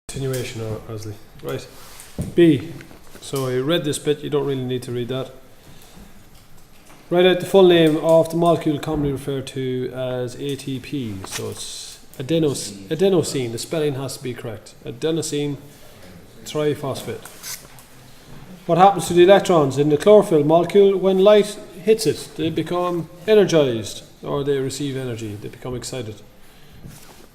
Continuation, Osley. Right. B. So I read this bit, you don't really need to read that. Write out the full name of the molecule commonly referred to as ATP. So it's adenosine. The spelling has to be correct. Adenosine triphosphate. What happens to the electrons in the chlorophyll molecule when light hits it? They become energized, or they receive energy. They become excited.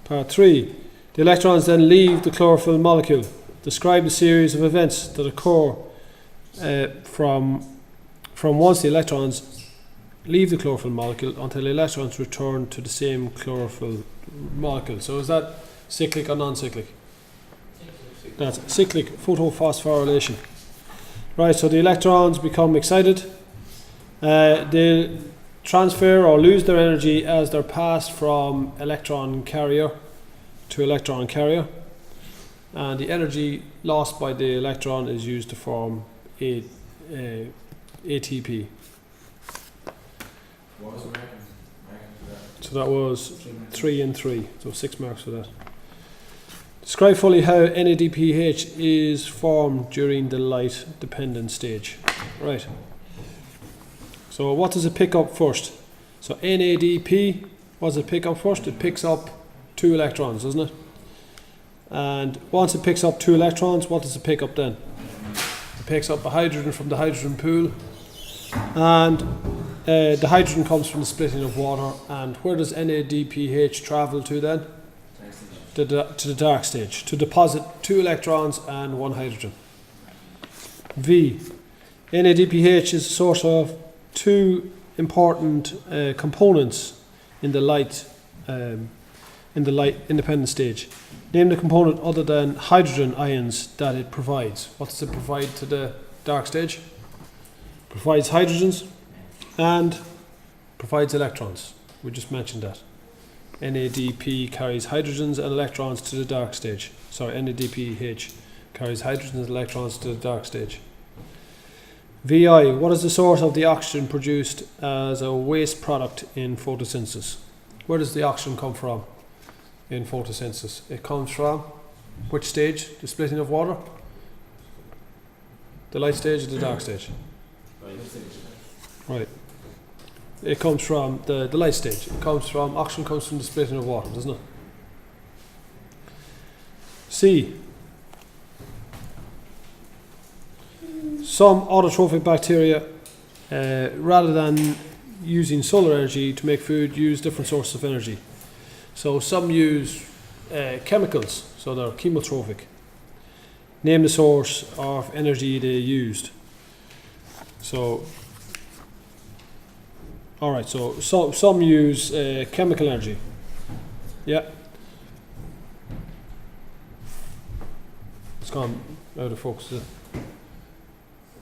Part 3. The electrons then leave the chlorophyll molecule. Describe the series of events that occur from once the electrons leave the chlorophyll molecule until the electrons return to the same chlorophyll molecule. So is that cyclic or non-cyclic? That's cyclic photophosphorylation. Right, so the electrons become excited. They transfer or lose their energy as they're passed from electron carrier to electron carrier, and the energy lost by the electron is used to form ATP. So that was 3 and 3, so 6 marks for that. Describe fully how NADPH is formed during the light dependent stage. Right. So what does it pick up first? So NADP, what does it pick up first? It picks up 2 electrons, doesn't it? And once it picks up 2 electrons, what does it pick up then? It picks up a hydrogen from the hydrogen pool, and the hydrogen comes from the splitting of water. And where does NADPH travel to then? To the dark stage, to deposit 2 electrons and 1 hydrogen. V. NADPH is a source of 2 important components in the light independent stage. Name the component other than hydrogen ions that it provides. What does it provide to the dark stage? Provides hydrogens and provides electrons. We just mentioned that. NADP carries hydrogens and electrons to the dark stage. Sorry, NADPH carries hydrogens and electrons to the dark stage. VI, what is the source of the oxygen produced as a waste product in photosynthesis? Where does the oxygen come from in photosynthesis? It comes from which stage? The splitting of water? The light stage or the dark stage? Right. It comes from the light stage. Oxygen comes from the splitting of water, doesn't it? C. Some autotrophic bacteria, rather than using solar energy to make food, use different sources of energy. So some use chemicals, so they're chemotrophic. Name the source of energy they used. So, alright, so some use chemical energy. Yeah. It's gone out of focus.